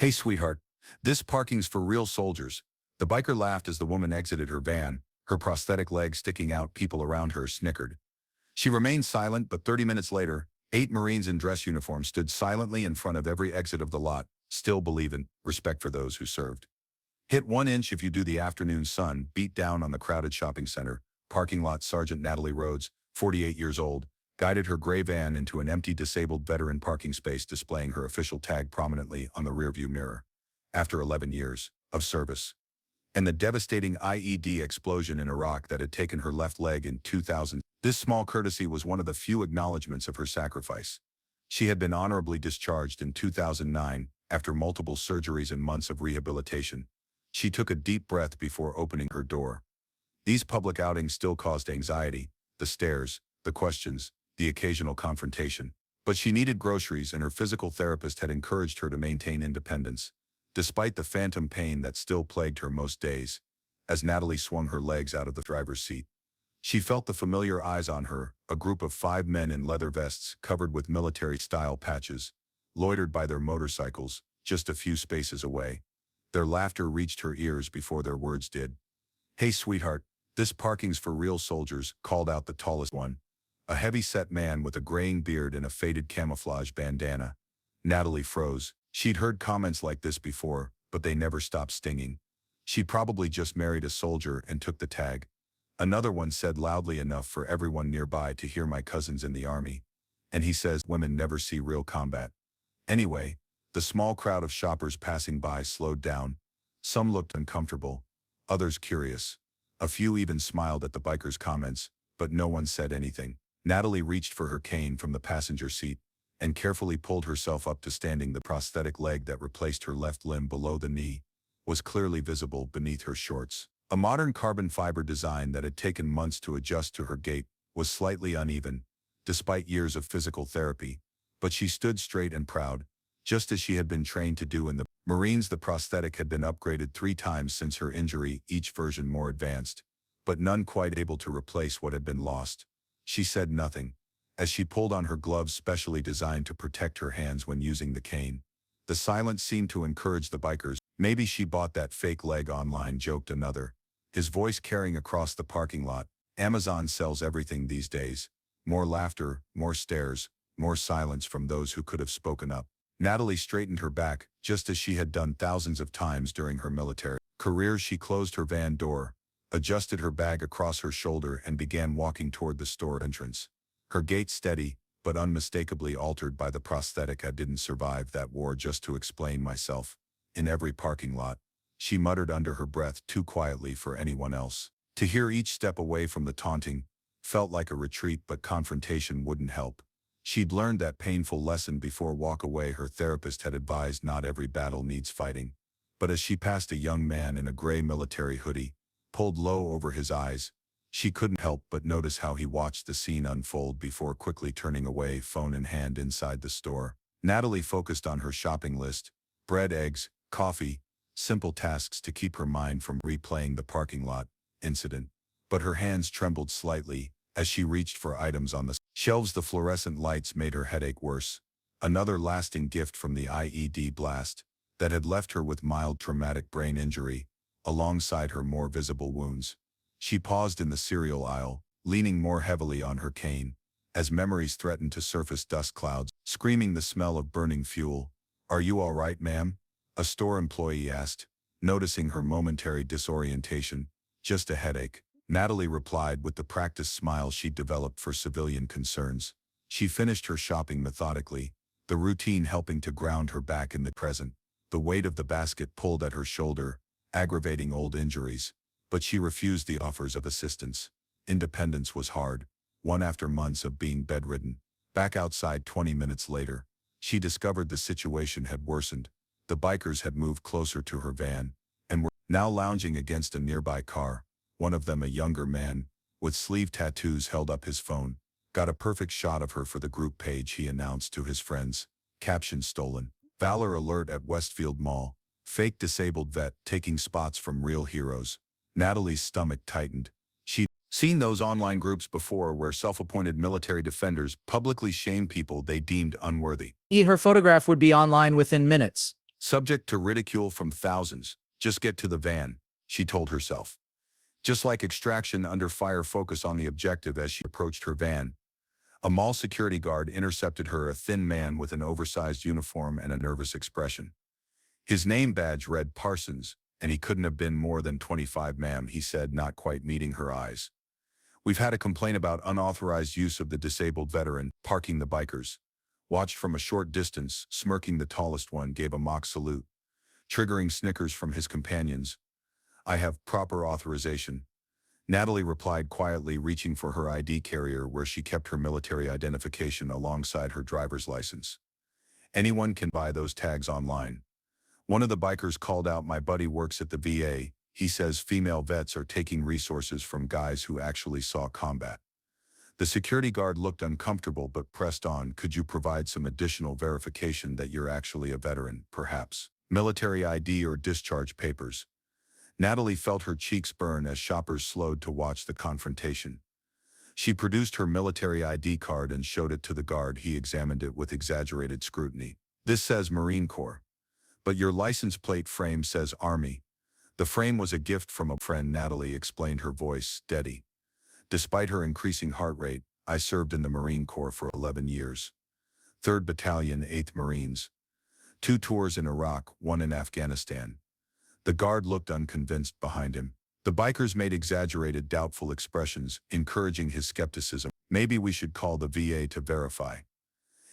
Hey, sweetheart. This parking's for real soldiers. The biker laughed as the woman exited her van, her prosthetic leg sticking out. People around her snickered. She remained silent, but 30 minutes later, 8 Marines in dress uniform stood silently in front of every exit of the lot, still believing respect for those who served. Hit 1 inch if you do. The afternoon sun beat down on the crowded shopping center. Parking lot Sergeant Natalie Rhodes, 48 years old, guided her gray van into an empty disabled veteran parking space, displaying her official tag prominently on the rearview mirror. After 11 years of service and the devastating IED explosion in Iraq that had taken her left leg in 2000, this small courtesy was one of the few acknowledgments of her sacrifice. She had been honorably discharged in 2009 after multiple surgeries and months of rehabilitation. She took a deep breath before opening her door. These public outings still caused anxiety, the stares, the questions, the occasional confrontation. But she needed groceries, and her physical therapist had encouraged her to maintain independence, despite the phantom pain that still plagued her most days. As Natalie swung her legs out of the driver's seat, she felt the familiar eyes on her. A group of 5 men in leather vests covered with military-style patches loitered by their motorcycles just a few spaces away. Their laughter reached her ears before their words did. "Hey, sweetheart, this parking's for real soldiers," called out the tallest one, a heavy-set man with a graying beard and a faded camouflage bandana. Natalie froze. She'd heard comments like this before, but they never stopped stinging. She'd probably just married a soldier and took the tag. Another one said loudly enough for everyone nearby to hear, "My cousin's in the army. And he says women never see real combat." Anyway, the small crowd of shoppers passing by slowed down. Some looked uncomfortable, others curious. A few even smiled at the biker's comments, but no one said anything. Natalie reached for her cane from the passenger seat and carefully pulled herself up to standing. The prosthetic leg that replaced her left limb below the knee was clearly visible beneath her shorts. A modern carbon fiber design that had taken months to adjust to her gait was slightly uneven, despite years of physical therapy, but she stood straight and proud, just as she had been trained to do in the Marines. The prosthetic had been upgraded 3 times since her injury, each version more advanced, but none quite able to replace what had been lost. She said nothing, as she pulled on her gloves specially designed to protect her hands when using the cane. The silence seemed to encourage the bikers. "Maybe she bought that fake leg online," joked another, his voice carrying across the parking lot. "Amazon sells everything these days." More laughter, more stares, more silence from those who could have spoken up. Natalie straightened her back, just as she had done thousands of times during her military career. She closed her van door, adjusted her bag across her shoulder, and began walking toward the store entrance. Her gait steady, but unmistakably altered by the prosthetic. "I didn't survive that war just to explain myself in every parking lot," she muttered under her breath, too quietly for anyone else to hear. Each step away from the taunting felt like a retreat, but confrontation wouldn't help. She'd learned that painful lesson before. Walk away. Her therapist had advised not every battle needs fighting. But as she passed a young man in a gray military hoodie, pulled low over his eyes, she couldn't help but notice how he watched the scene unfold before quickly turning away, phone in hand, inside the store. Natalie focused on her shopping list: bread, eggs, coffee, simple tasks to keep her mind from replaying the parking lot incident. But her hands trembled slightly as she reached for items on the shelves. The fluorescent lights made her headache worse. Another lasting gift from the IED blast that had left her with mild traumatic brain injury, alongside her more visible wounds. She paused in the cereal aisle, leaning more heavily on her cane, as memories threatened to surface. Dust clouds, screaming, the smell of burning fuel. "Are you all right, ma'am?" a store employee asked, noticing her momentary disorientation. "Just a headache," Natalie replied with the practiced smile she'd developed for civilian concerns. She finished her shopping methodically, the routine helping to ground her back in the present. The weight of the basket pulled at her shoulder, aggravating old injuries, but she refused the offers of assistance. Independence was hard, one after months of being bedridden. Back outside 20 minutes later, she discovered the situation had worsened. The bikers had moved closer to her van and were now lounging against a nearby car. One of them, a younger man with sleeve tattoos, held up his phone. "Got a perfect shot of her for the group page," he announced to his friends. Caption: "Stolen Valor alert at Westfield Mall. Fake disabled vet taking spots from real heroes." Natalie's stomach tightened. She'd seen those online groups before where self-appointed military defenders publicly shamed people they deemed unworthy. Her photograph would be online within minutes. Subject to ridicule from thousands. Just get to the van, she told herself. Just like extraction under fire, focus on the objective. As she approached her van, a mall security guard intercepted her, a thin man with an oversized uniform and a nervous expression. His name badge read Parsons, and he couldn't have been more than 25, ma'am, he said, not quite meeting her eyes. We've had a complaint about unauthorized use of the disabled veteran, parking the bikers. Watched from a short distance, smirking, the tallest one gave a mock salute, triggering snickers from his companions. I have proper authorization. Natalie replied quietly, reaching for her ID carrier where she kept her military identification alongside her driver's license. Anyone can buy those tags online. One of the bikers called out, my buddy works at the VA. He says female vets are taking resources from guys who actually saw combat. The security guard looked uncomfortable but pressed on. Could you provide some additional verification that you're actually a veteran, perhaps military ID or discharge papers? Natalie felt her cheeks burn as shoppers slowed to watch the confrontation. She produced her military ID card and showed it to the guard. He examined it with exaggerated scrutiny. This says Marine Corps. But your license plate frame says Army. The frame was a gift from a friend, Natalie explained, her voice steady. Despite her increasing heart rate, I served in the Marine Corps for 11 years. 3rd Battalion, 8th Marines. 2 tours in Iraq, 1 in Afghanistan. The guard looked unconvinced behind him. The bikers made exaggerated, doubtful expressions, encouraging his skepticism. Maybe we should call the VA to verify.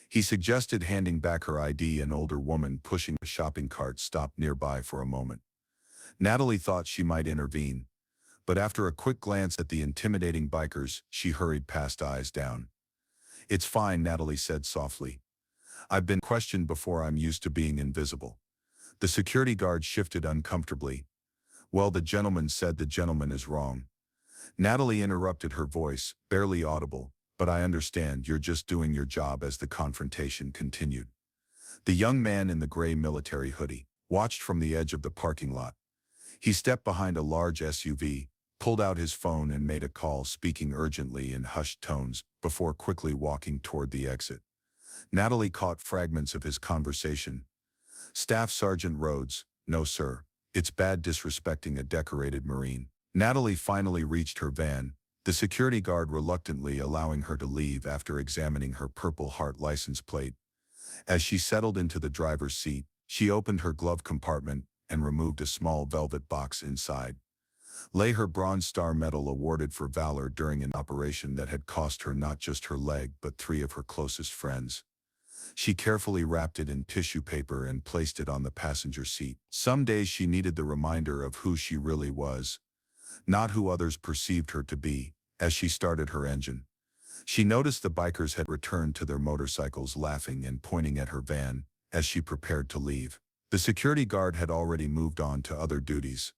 He suggested, handing back her ID. An older woman pushing a shopping cart stopped nearby for a moment. Natalie thought she might intervene, but after a quick glance at the intimidating bikers, she hurried past, eyes down. It's fine, Natalie said softly. I've been questioned before. I'm used to being invisible. The security guard shifted uncomfortably. Well, the gentleman said. The gentleman is wrong. Natalie interrupted, her voice barely audible. But I understand, you're just doing your job. As the confrontation continued, the young man in the gray military hoodie watched from the edge of the parking lot. He stepped behind a large SUV, pulled out his phone and made a call, speaking urgently in hushed tones, before quickly walking toward the exit. Natalie caught fragments of his conversation. Staff Sergeant Rhodes, no sir, it's bad disrespecting a decorated Marine. Natalie finally reached her van, the security guard reluctantly allowing her to leave after examining her Purple Heart license plate. As she settled into the driver's seat, she opened her glove compartment and removed a small velvet box. Inside lay her Bronze Star Medal, awarded for valor during an operation that had cost her not just her leg but 3 of her closest friends. She carefully wrapped it in tissue paper and placed it on the passenger seat. Some days she needed the reminder of who she really was, not who others perceived her to be. As she started her engine, she noticed the bikers had returned to their motorcycles, laughing and pointing at her van as she prepared to leave. The security guard had already moved on to other duties.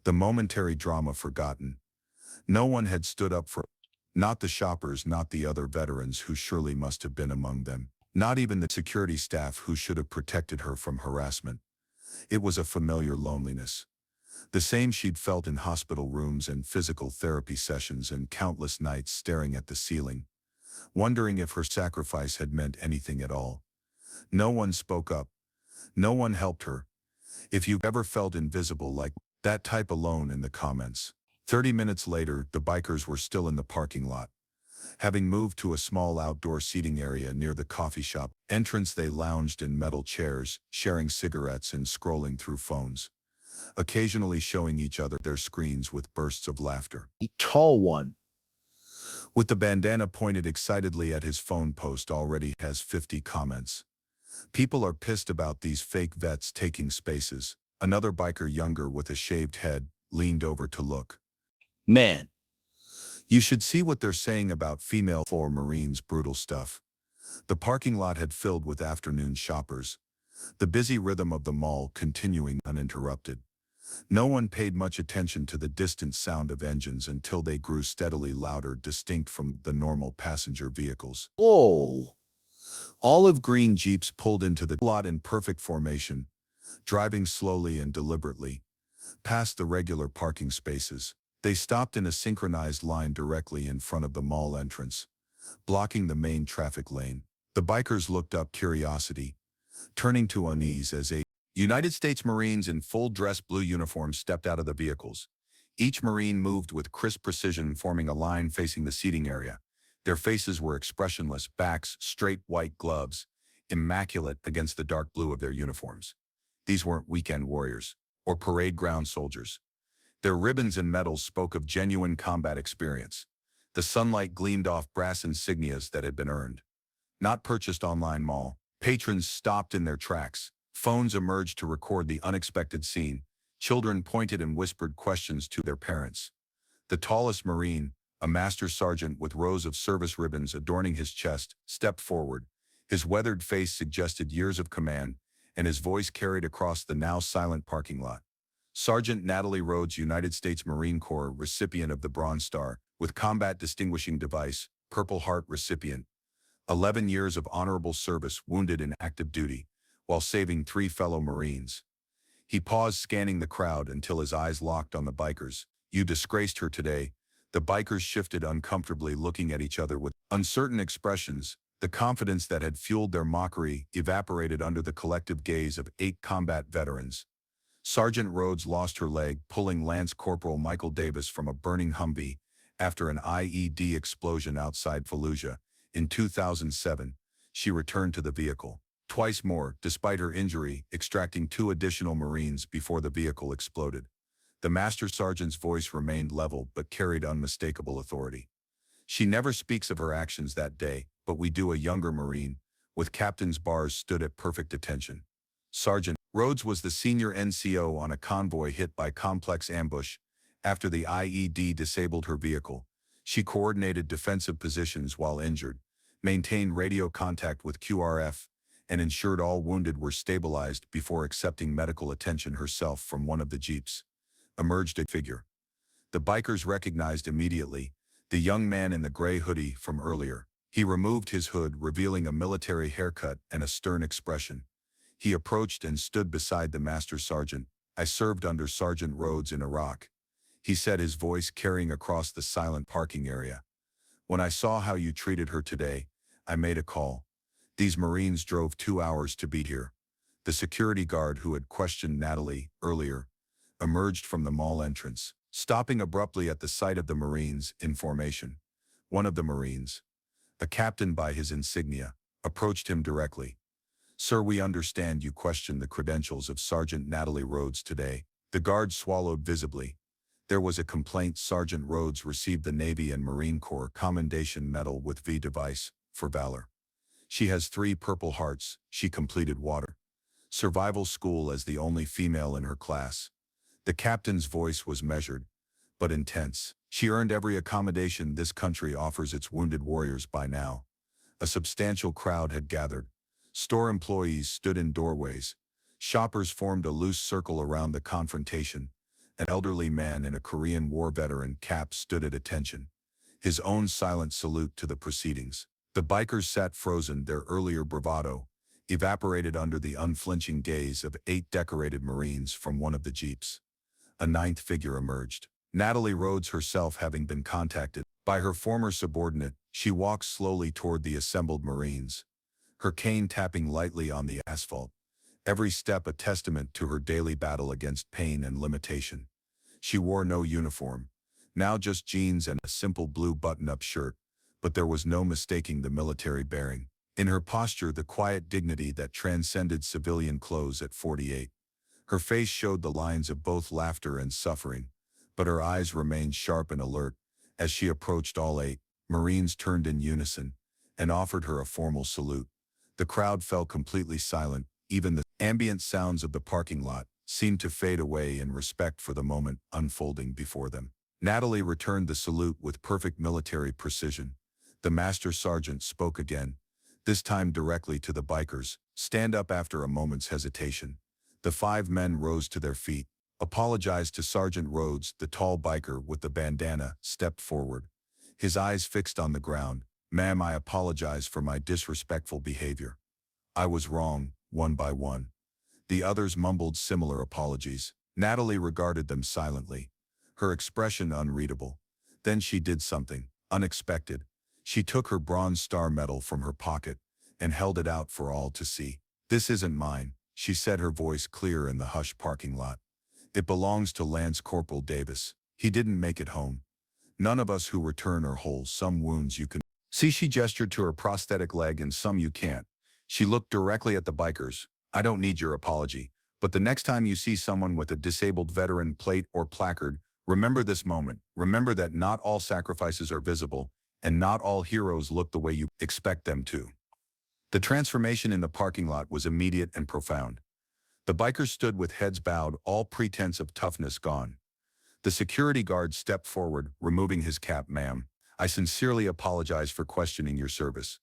The momentary drama forgotten. No one had stood up for, not the shoppers, not the other veterans who surely must have been among them, not even the security staff who should have protected her from harassment. It was a familiar loneliness, the same she'd felt in hospital rooms and physical therapy sessions, and countless nights staring at the ceiling, wondering if her sacrifice had meant anything at all. No one spoke up. No one helped her. If you've ever felt invisible like that, type alone in the comments. 30 minutes later, the bikers were still in the parking lot. Having moved to a small outdoor seating area near the coffee shop entrance, they lounged in metal chairs, sharing cigarettes and scrolling through phones, occasionally showing each other their screens with bursts of laughter. A tall one, with the bandana pointed excitedly at his phone post, already has 50 comments. People are pissed about these fake vets taking spaces. Another biker, younger with a shaved head, leaned over to look. man, You should see what they're saying about female for Marines. Brutal stuff. The parking lot had filled with afternoon shoppers, the busy rhythm of the mall continuing uninterrupted. No one paid much attention to the distant sound of engines until they grew steadily louder, distinct from the normal passenger vehicles. whoa, Olive green Jeeps pulled into the lot in perfect formation, driving slowly and deliberately past the regular parking spaces. They stopped in a synchronized line directly in front of the mall entrance, blocking the main traffic lane. The bikers looked up, curiosity turning to unease as a United States Marines in full dress blue uniforms stepped out of the vehicles. Each Marine moved with crisp precision, forming a line facing the seating area. Their faces were expressionless, backs straight, white gloves, immaculate against the dark blue of their uniforms. These weren't weekend warriors or parade ground soldiers. Their ribbons and medals spoke of genuine combat experience. The sunlight gleamed off brass insignias that had been earned, not purchased online mall. Patrons stopped in their tracks. Phones emerged to record the unexpected scene. Children pointed and whispered questions to their parents. The tallest Marine, a master sergeant with rows of service ribbons adorning his chest, stepped forward. His weathered face suggested years of command, and his voice carried across the now silent parking lot. Sergeant Natalie Rhodes, United States Marine Corps recipient of the Bronze Star, with Combat Distinguishing Device, Purple Heart recipient. 11 years of honorable service, wounded in active duty, while saving 3 fellow Marines. He paused, scanning the crowd until his eyes locked on the bikers. "You disgraced her today." The bikers shifted uncomfortably, looking at each other with uncertain expressions. The confidence that had fueled their mockery evaporated under the collective gaze of 8 combat veterans. Sergeant Rhodes lost her leg, pulling Lance Corporal Michael Davis from a burning Humvee after an IED explosion outside Fallujah. In 2007, she returned to the vehicle twice more, despite her injury, extracting 2 additional Marines before the vehicle exploded. The Master Sergeant's voice remained level but carried unmistakable authority. "She never speaks of her actions that day, but we do." A younger Marine, with captain's bars, stood at perfect attention. Sergeant Rhodes was the senior NCO on a convoy hit by complex ambush. After the IED disabled her vehicle, she coordinated defensive positions while injured, maintained radio contact with QRF, and ensured all wounded were stabilized before accepting medical attention herself. From one of the jeeps emerged a figure. The bikers recognized immediately the young man in the gray hoodie from earlier. He removed his hood, revealing a military haircut and a stern expression. He approached and stood beside the Master Sergeant. "I served under Sergeant Rhodes in Iraq," he said, his voice carrying across the silent parking area. "When I saw how you treated her today, I made a call. These Marines drove 2 hours to be here." The security guard who had questioned Natalie earlier emerged from the mall entrance, stopping abruptly at the sight of the Marines in formation. One of the Marines, a captain by his insignia, approached him directly. "Sir, we understand you questioned the credentials of Sergeant Natalie Rhodes today." The guard swallowed visibly. "There was a complaint. Sergeant Rhodes received the Navy and Marine Corps Commendation Medal with V device for valor. She has 3 Purple Hearts. She completed water survival school as the only female in her class." The captain's voice was measured, but intense. "She earned every accommodation this country offers its wounded warriors by now." A substantial crowd had gathered. Store employees stood in doorways. Shoppers formed a loose circle around the confrontation. An elderly man in a Korean War veteran cap stood at attention, his own silent salute to the proceedings. The bikers sat frozen, their earlier bravado evaporated under the unflinching gaze of 8 decorated Marines from one of the jeeps. A 9th figure emerged. Natalie Rhodes herself, having been contacted by her former subordinate, she walked slowly toward the assembled Marines, her cane tapping lightly on the asphalt, every step a testament to her daily battle against pain and limitation. She wore no uniform, now just jeans and a simple blue button-up shirt, but there was no mistaking the military bearing. In her posture, the quiet dignity that transcended civilian clothes at 48. Her face showed the lines of both laughter and suffering, but her eyes remained sharp and alert. As she approached, all 8 Marines turned in unison and offered her a formal salute. The crowd fell completely silent. Even the ambient sounds of the parking lot seemed to fade away in respect for the moment unfolding before them. Natalie returned the salute with perfect military precision. The Master Sergeant spoke again, this time directly to the bikers. "Stand up." After a moment's hesitation, the 5 men rose to their feet, apologized to Sergeant Rhodes. The tall biker with the bandana stepped forward, his eyes fixed on the ground. "Ma'am, I apologize for my disrespectful behavior. I was wrong." One by one, the others mumbled similar apologies. Natalie regarded them silently, her expression unreadable. Then she did something unexpected. She took her Bronze Star medal from her pocket and held it out for all to see. "This isn't mine," she said, her voice clear in the hushed parking lot. "It belongs to Lance Corporal Davis. He didn't make it home. None of us who return are whole. Some wounds you can see." She gestured to her prosthetic leg, and some you can't. She looked directly at the bikers. "I don't need your apology. But the next time you see someone with a disabled veteran plate or placard, remember this moment. Remember that not all sacrifices are visible, and not all heroes look the way you expect them to." The transformation in the parking lot was immediate and profound. The bikers stood with heads bowed, all pretense of toughness gone. The security guard stepped forward, removing his cap. "Ma'am, I sincerely apologize for questioning your service,"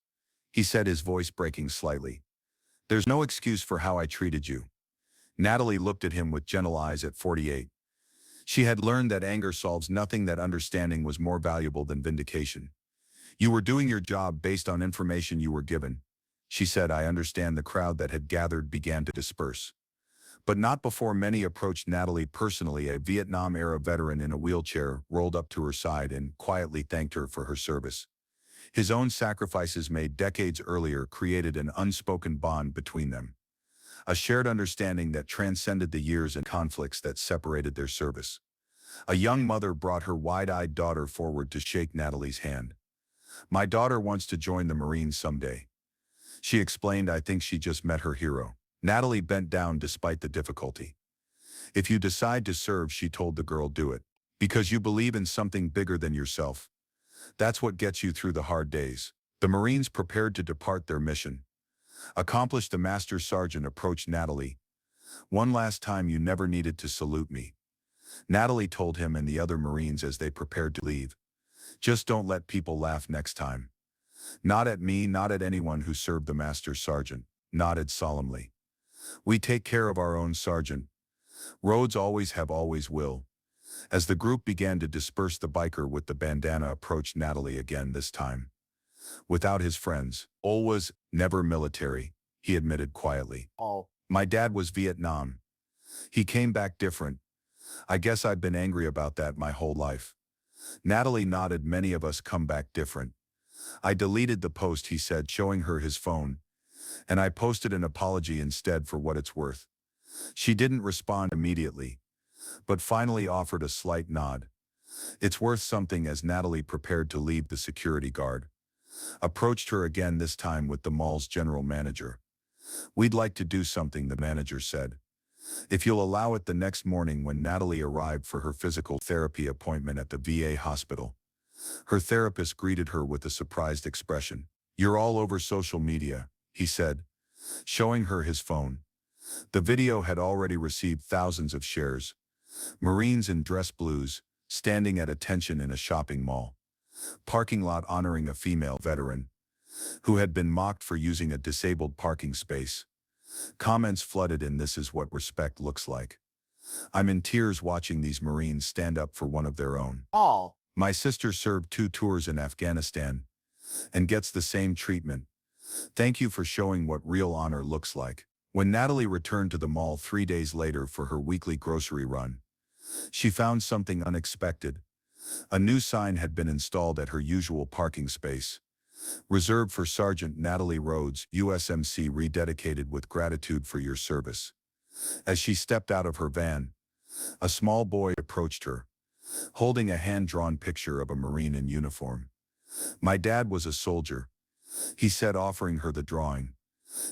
he said, his voice breaking slightly. "There's no excuse for how I treated you." Natalie looked at him with gentle eyes. At 48, she had learned that anger solves nothing, that understanding was more valuable than vindication. "You were doing your job based on information you were given," she said. "I understand." The crowd that had gathered began to disperse. But not before many approached Natalie personally. A Vietnam-era veteran in a wheelchair rolled up to her side and quietly thanked her for her service. His own sacrifices made decades earlier created an unspoken bond between them, a shared understanding that transcended the years and conflicts that separated their service. A young mother brought her wide-eyed daughter forward to shake Natalie's hand. "My daughter wants to join the Marines someday," she explained. "I think she just met her hero." Natalie bent down despite the difficulty. "If you decide to serve," she told the girl, "do it because you believe in something bigger than yourself. That's what gets you through the hard days." The Marines prepared to depart their mission. Accomplished, the master sergeant approached Natalie. "One last time, you never needed to salute me," Natalie told him and the other Marines as they prepared to leave. "Just don't let people laugh next time." "Not at me, not at anyone who served," the master sergeant nodded solemnly. "We take care of our own, Sergeant Rhodes. Always have, always will." As the group began to disperse, the biker with the bandana approached Natalie again, this time without his friends. "Always, never military," he admitted quietly. All. "My dad was Vietnam. He came back different. I guess I've been angry about that my whole life." Natalie nodded. "Many of us come back different. I deleted the post," he said, showing her his phone, "and I posted an apology instead, for what it's worth." She didn't respond immediately, but finally offered a slight nod. "It's worth something." As Natalie prepared to leave, the security guard approached her again, this time with the mall's general manager. "We'd like to do something," the manager said, "if you'll allow it." The next morning, when Natalie arrived for her physical therapy appointment at the VA hospital, her therapist greeted her with a surprised expression. "You're all over social media," he said, showing her his phone. The video had already received thousands of shares. Marines in dress blues, standing at attention in a shopping mall parking lot, honoring a female veteran who had been mocked for using a disabled parking space. Comments flooded in. "This is what respect looks like. I'm in tears watching these Marines stand up for one of their own. All. My sister served 2 tours in Afghanistan and gets the same treatment. Thank you for showing what real honor looks like." When Natalie returned to the mall 3 days later for her weekly grocery run, she found something unexpected. A new sign had been installed at her usual parking space, "Reserved for Sergeant Natalie Rhodes, USMC, rededicated with gratitude for your service." As she stepped out of her van, a small boy approached her, holding a hand-drawn picture of a Marine in uniform. "My dad was a soldier," he said, offering her the drawing.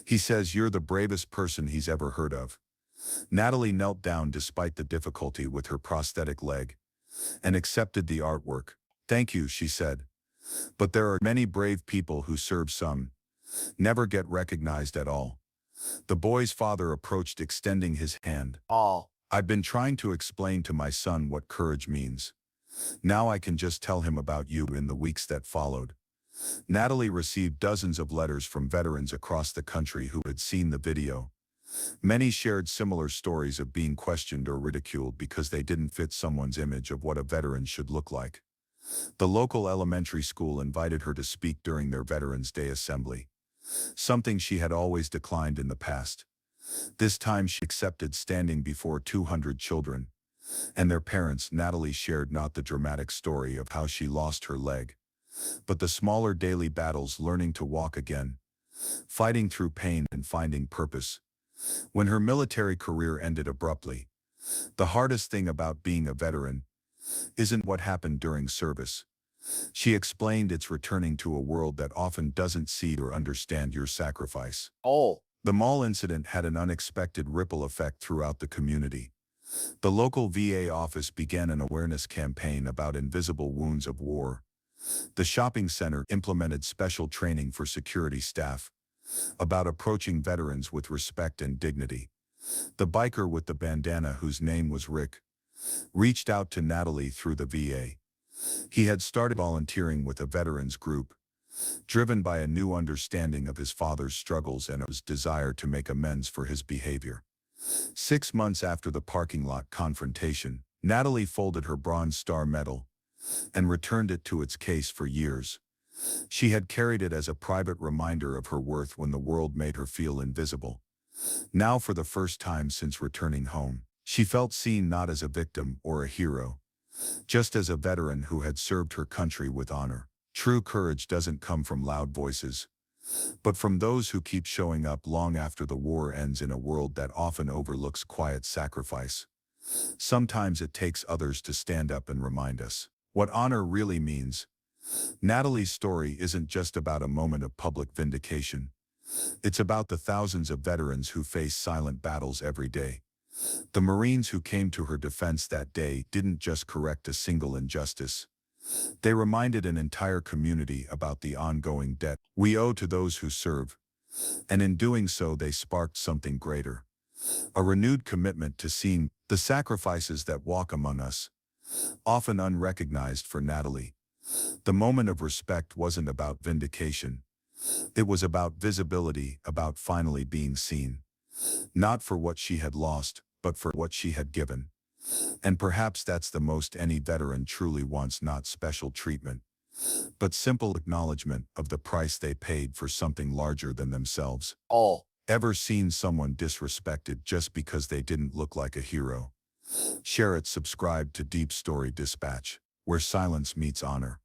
"He says you're the bravest person he's ever heard of." Natalie knelt down despite the difficulty with her prosthetic leg and accepted the artwork. "Thank you," she said. "But there are many brave people who serve, some never get recognized at all." The boy's father approached, extending his hand. All. "I've been trying to explain to my son what courage means. Now I can just tell him about you." In the weeks that followed, Natalie received dozens of letters from veterans across the country who had seen the video. Many shared similar stories of being questioned or ridiculed because they didn't fit someone's image of what a veteran should look like. The local elementary school invited her to speak during their Veterans Day assembly, something she had always declined in the past. This time she accepted, standing before 200 children and their parents. Natalie shared not the dramatic story of how she lost her leg, but the smaller daily battles, learning to walk again, fighting through pain and finding purpose. when her military career ended abruptly. The hardest thing about being a veteran isn't what happened during service. She explained it's returning to a world that often doesn't see or understand your sacrifice. All. The mall incident had an unexpected ripple effect throughout the community. The local VA office began an awareness campaign about invisible wounds of war. The shopping center implemented special training for security staff about approaching veterans with respect and dignity. The biker with the bandana, whose name was Rick, reached out to Natalie through the VA. He had started volunteering with a veterans group, driven by a new understanding of his father's struggles and his desire to make amends for his behavior. 6 months after the parking lot confrontation, Natalie folded her Bronze Star medal and returned it to its case for years. She had carried it as a private reminder of her worth when the world made her feel invisible. Now, for the first time since returning home, she felt seen not as a victim or a hero, just as a veteran who had served her country with honor. True courage doesn't come from loud voices, but from those who keep showing up long after the war ends in a world that often overlooks quiet sacrifice. Sometimes it takes others to stand up and remind us what honor really means. Natalie's story isn't just about a moment of public vindication. It's about the thousands of veterans who face silent battles every day. The Marines who came to her defense that day didn't just correct a single injustice. They reminded an entire community about the ongoing debt we owe to those who serve. And in doing so, they sparked something greater. A renewed commitment to seeing the sacrifices that walk among us, often unrecognized. For Natalie, the moment of respect wasn't about vindication. It was about visibility, about finally being seen. Not for what she had lost, but for what she had given. And perhaps that's the most any veteran truly wants, not special treatment, but simple acknowledgement of the price they paid for something larger than themselves. All. Ever seen someone disrespected just because they didn't look like a hero? Share it. Subscribe to Deep Story Dispatch, where silence meets honor.